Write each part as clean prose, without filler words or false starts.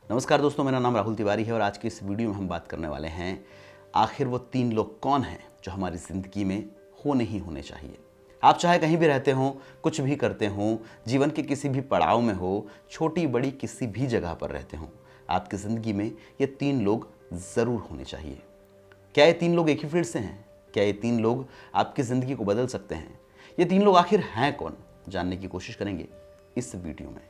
नमस्कार दोस्तों, मेरा नाम राहुल तिवारी है और आज की इस वीडियो में हम बात करने वाले हैं आखिर वो 3 लोग कौन हैं जो हमारी ज़िंदगी में होने ही होने चाहिए। आप चाहे कहीं भी रहते हों, कुछ भी करते हों, जीवन के किसी भी पड़ाव में हो, छोटी बड़ी किसी भी जगह पर रहते हों, आपकी ज़िंदगी में ये 3 लोग ज़रूर होने चाहिए। क्या ये 3 लोग एक ही फील्ड से हैं? क्या ये 3 लोग आपकी ज़िंदगी को बदल सकते हैं? ये 3 लोग आखिर हैं कौन, जानने की कोशिश करेंगे इस वीडियो में।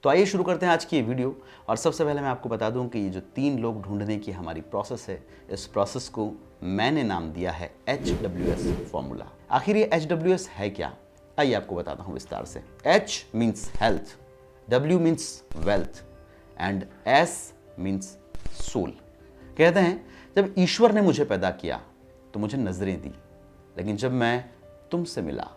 तो आइए शुरू करते हैं आज की ये वीडियो। और सबसे पहले मैं आपको बता दूं कि ये जो 3 लोग ढूंढने की हमारी प्रोसेस है, इस प्रोसेस को मैंने नाम दिया है HWS फॉर्मूला। आखिर ये HWS है क्या? आइए आपको बताता हूं विस्तार से। H means health, W means wealth and S means soul. कहते हैं जब ईश्वर ने मुझे पैदा किया तो मुझे नजरें दी, लेकिन जब मैं तुमसे मिला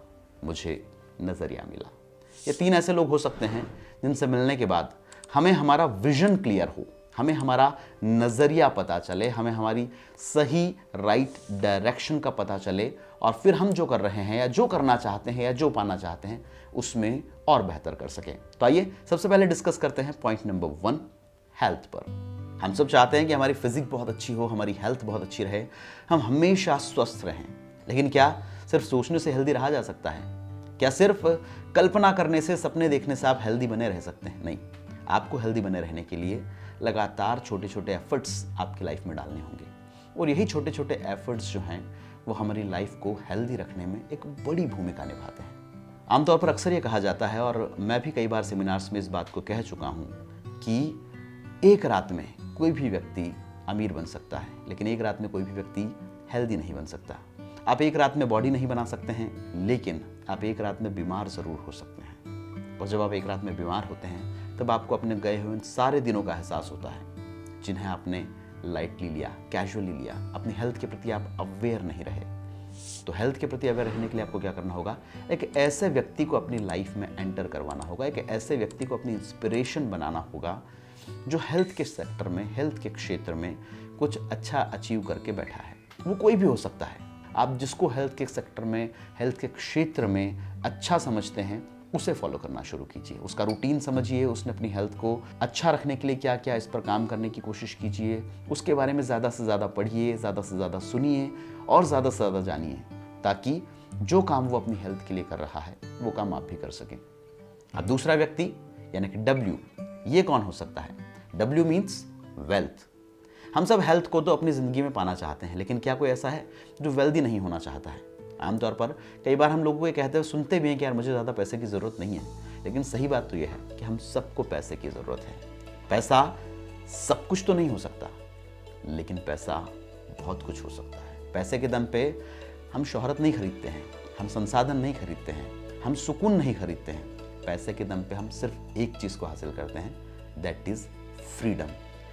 मुझे नजरिया मिला। ये 3 ऐसे लोग हो सकते हैं जिनसे मिलने के बाद हमें हमारा विजन क्लियर हो, हमें हमारा नज़रिया पता चले, हमें हमारी सही राइट डायरेक्शन का पता चले और फिर हम जो कर रहे हैं या जो करना चाहते हैं या जो पाना चाहते हैं उसमें और बेहतर कर सकें। तो आइए सबसे पहले डिस्कस करते हैं पॉइंट नंबर 1, हेल्थ पर। हम सब चाहते हैं कि हमारी फिजिक बहुत अच्छी हो, हमारी हेल्थ बहुत अच्छी रहे, हम हमेशा स्वस्थ रहें। लेकिन क्या सिर्फ सोचने से हेल्दी रहा जा सकता है? क्या सिर्फ कल्पना करने से, सपने देखने से आप हेल्दी बने रह सकते हैं? नहीं, आपको हेल्दी बने रहने के लिए लगातार छोटे छोटे एफर्ट्स आपकी लाइफ में डालने होंगे और यही छोटे छोटे एफर्ट्स जो हैं वो हमारी लाइफ को हेल्दी रखने में एक बड़ी भूमिका निभाते हैं। आमतौर पर अक्सर ये कहा जाता है और मैं भी कई बार सेमिनार्स में इस बात को कह चुका हूँ कि एक रात में कोई भी व्यक्ति अमीर बन सकता है, लेकिन एक रात में कोई भी व्यक्ति हेल्दी नहीं बन सकता। आप एक रात में बॉडी नहीं बना सकते हैं, लेकिन आप एक रात में बीमार ज़रूर हो सकते हैं। और जब आप एक रात में बीमार होते हैं तब आपको अपने गए हुए सारे दिनों का एहसास होता है जिन्हें आपने लाइटली लिया, कैजुअली लिया। अपनी हेल्थ के प्रति आप अवेयर नहीं रहे। तो हेल्थ के प्रति अवेयर रहने के लिए आपको क्या करना होगा? एक ऐसे व्यक्ति को अपनी लाइफ में एंटर करवाना होगा, एक ऐसे व्यक्ति को अपनी इंस्पिरेशन बनाना होगा जो हेल्थ के सेक्टर में, हेल्थ के क्षेत्र में कुछ अच्छा अचीव करके बैठा है। वो कोई भी हो सकता है। आप जिसको हेल्थ के सेक्टर में, हेल्थ के क्षेत्र में अच्छा समझते हैं उसे फॉलो करना शुरू कीजिए। उसका रूटीन समझिए, उसने अपनी हेल्थ को अच्छा रखने के लिए क्या क्या इस पर काम करने की कोशिश कीजिए। उसके बारे में ज़्यादा से ज़्यादा पढ़िए, ज़्यादा से ज़्यादा सुनिए और ज़्यादा से ज़्यादा जानिए, ताकि जो काम वो अपनी हेल्थ के लिए कर रहा है वो काम आप भी कर सकें। अब दूसरा व्यक्ति यानी कि W, ये कौन हो सकता है? W means wealth. हम सब हेल्थ को तो अपनी ज़िंदगी में पाना चाहते हैं, लेकिन क्या कोई ऐसा है जो वेल्दी नहीं होना चाहता है? आमतौर पर कई बार हम लोगों को ये कहते हैं, सुनते भी हैं कि यार मुझे ज़्यादा पैसे की ज़रूरत नहीं है, लेकिन सही बात तो ये है कि हम सबको पैसे की ज़रूरत है। पैसा सब कुछ तो नहीं हो सकता, लेकिन पैसा बहुत कुछ हो सकता है। पैसे के दम पे हम शोहरत नहीं खरीदते हैं, हम संसाधन नहीं खरीदते हैं, हम सुकून नहीं खरीदते हैं। पैसे के दम पे हम सिर्फ एक चीज़ को हासिल करते हैं, दैट इज़ फ्रीडम।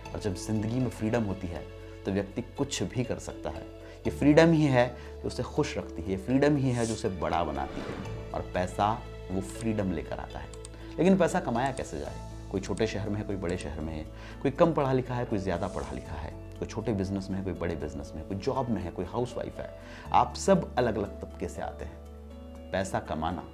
और जब ज़िंदगी में फ्रीडम होती है तो व्यक्ति कुछ भी कर सकता है। ये फ्रीडम ही है जो उसे खुश रखती है, ये फ्रीडम ही है जो उसे बड़ा बनाती है। और पैसा वो फ्रीडम लेकर आता है। लेकिन पैसा कमाया कैसे जाए? कोई छोटे शहर में है, कोई बड़े शहर में है, कोई कम पढ़ा लिखा है, कोई ज़्यादा पढ़ा लिखा है, कोई छोटे बिजनेस में है, कोई बड़े बिजनेस में है, कोई जॉब में है, कोई हाउसवाइफ है। आप सब अलग अलग तबके से आते हैं। पैसा कमाना,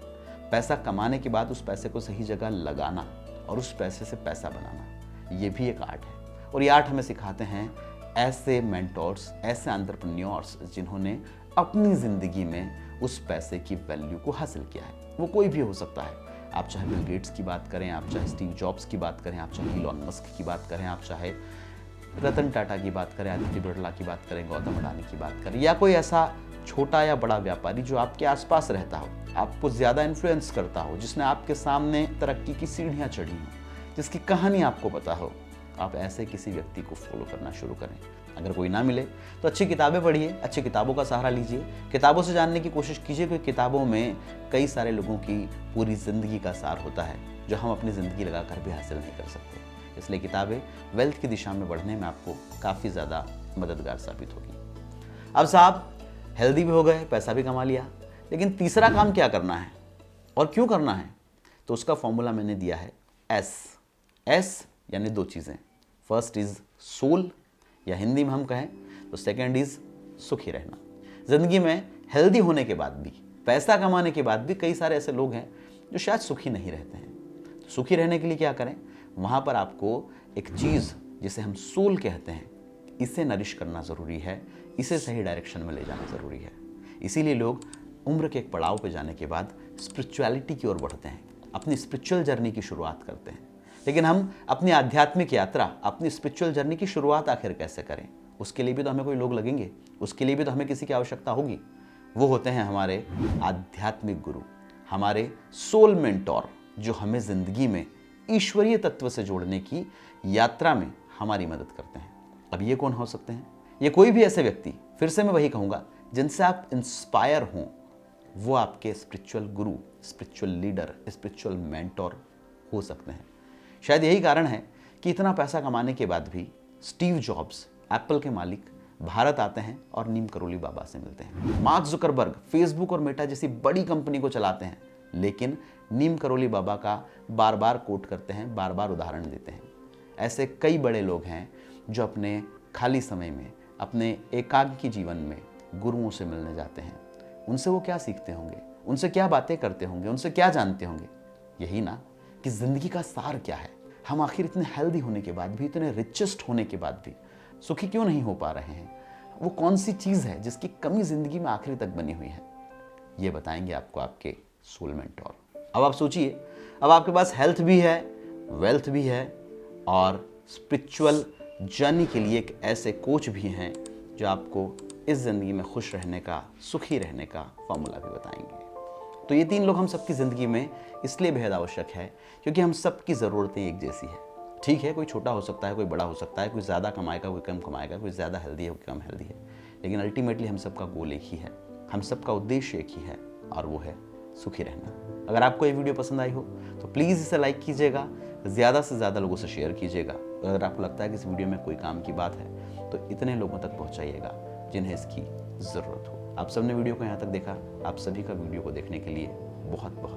पैसा कमाने के बाद उस पैसे को सही जगह लगाना और उस पैसे से पैसा बनाना, ये भी एक आर्ट है। और ये आर्ट हमें सिखाते हैं ऐसे मेंटोर्स, ऐसे एंटरप्रेन्योर्स जिन्होंने अपनी ज़िंदगी में उस पैसे की वैल्यू को हासिल किया है। वो कोई भी हो सकता है। आप चाहे बिल गेट्स की बात करें, आप चाहे स्टीव जॉब्स की बात करें, आप चाहे इलॉन मस्क की बात करें, आप चाहे रतन टाटा की बात करें, आदित्य बिरला की बात करें, गौतम अडानी की बात करें, या कोई ऐसा छोटा या बड़ा व्यापारी जो आपके आसपास रहता हो, आपको ज़्यादा इन्फ्लुएंस करता हो, जिसने आपके सामने तरक्की की सीढ़ियाँ चढ़ी हों, जिसकी कहानी आपको पता हो, आप ऐसे किसी व्यक्ति को फॉलो करना शुरू करें। अगर कोई ना मिले तो अच्छी किताबें पढ़िए, अच्छी किताबों का सहारा लीजिए, किताबों से जानने की कोशिश कीजिए, क्योंकि किताबों में कई सारे लोगों की पूरी ज़िंदगी का सार होता है जो हम अपनी ज़िंदगी लगाकर भी हासिल नहीं कर सकते। इसलिए किताबें वेल्थ की दिशा में बढ़ने में आपको काफ़ी ज़्यादा मददगार साबित होगी। अब साहब हेल्दी भी हो गए, पैसा भी कमा लिया, लेकिन तीसरा काम क्या करना है और क्यों करना है? तो उसका फॉर्मूला मैंने दिया है S यानी 2 चीज़ें। फर्स्ट इज सोल, या हिंदी में हम कहें तो सेकंड इज सुखी रहना। ज़िंदगी में हेल्दी होने के बाद भी, पैसा कमाने के बाद भी कई सारे ऐसे लोग हैं जो शायद सुखी नहीं रहते हैं। तो सुखी रहने के लिए क्या करें? वहाँ पर आपको एक चीज़ जिसे हम सोल कहते हैं, इसे नरिश करना ज़रूरी है, इसे सही डायरेक्शन में ले जाना ज़रूरी है। इसीलिए लोग उम्र के एक पड़ाव पे जाने के बाद स्पिरिचुअलिटी की ओर बढ़ते हैं, अपनी स्पिरिचुअल जर्नी की शुरुआत करते हैं। लेकिन हम अपनी आध्यात्मिक यात्रा, अपनी स्पिरिचुअल जर्नी की शुरुआत आखिर कैसे करें? उसके लिए भी तो हमें कोई लोग लगेंगे, उसके लिए भी तो हमें किसी की आवश्यकता होगी। वो होते हैं हमारे आध्यात्मिक गुरु, हमारे सोल मेंटोर, जो हमें ज़िंदगी में ईश्वरीय तत्व से जोड़ने की यात्रा में हमारी मदद करते हैं। अब ये कौन हो सकते हैं? ये कोई भी ऐसे व्यक्ति, फिर से मैं वही कहूँगा, जिनसे आप इंस्पायर हों, वो आपके स्पिरिचुअल गुरु, स्पिरिचुअल लीडर, स्पिरिचुअल मेंटोर हो सकते हैं। शायद यही कारण है कि इतना पैसा कमाने के बाद भी स्टीव जॉब्स, एप्पल के मालिक, भारत आते हैं और नीम करोली बाबा से मिलते हैं। मार्क जुकरबर्ग फेसबुक और मेटा जैसी बड़ी कंपनी को चलाते हैं, लेकिन नीम करोली बाबा का बार बार कोट करते हैं, बार बार उदाहरण देते हैं। ऐसे कई बड़े लोग हैं जो अपने खाली समय में, अपने एकाकी जीवन में गुरुओं से मिलने जाते हैं। उनसे वो क्या सीखते होंगे, उनसे क्या बातें करते होंगे, उनसे क्या जानते होंगे? यही ना कि ज़िंदगी का सार क्या है। हम आखिर इतने हेल्दी होने के बाद भी, इतने रिचेस्ट होने के बाद भी सुखी क्यों नहीं हो पा रहे हैं? वो कौन सी चीज़ है जिसकी कमी ज़िंदगी में आखिरी तक बनी हुई है? ये बताएंगे आपको आपके सोल मेंटोर। अब आप सोचिए, अब आपके पास हेल्थ भी है, वेल्थ भी है और स्पिरिचुअल जर्नी के लिए एक ऐसे कोच भी हैं जो आपको इस ज़िंदगी में खुश रहने का, सुखी रहने का फॉर्मूला भी बताएंगे। तो ये तीन लोग हम सबकी ज़िंदगी में इसलिए बेहद आवश्यक है क्योंकि हम सबकी ज़रूरतें एक जैसी है। ठीक है, कोई छोटा हो सकता है, कोई बड़ा हो सकता है, कोई ज़्यादा कमाएगा, कोई कम कमाएगा, कोई ज़्यादा हेल्दी है, कोई कम हेल्दी है, लेकिन अल्टीमेटली हम सबका गोल एक ही है, हम सबका उद्देश्य एक ही है, और वो है सुखी रहना। अगर आपको ये वीडियो पसंद आई हो तो प्लीज़ इसे लाइक कीजिएगा, ज़्यादा से ज़्यादा लोगों से शेयर कीजिएगा। अगर आपको लगता है कि इस वीडियो में कोई काम की बात है तो इतने लोगों तक पहुँचाइएगा जिन्हें इसकी ज़रूरत हो। आप सबने वीडियो को यहाँ तक देखा, आप सभी का वीडियो को देखने के लिए बहुत बहुत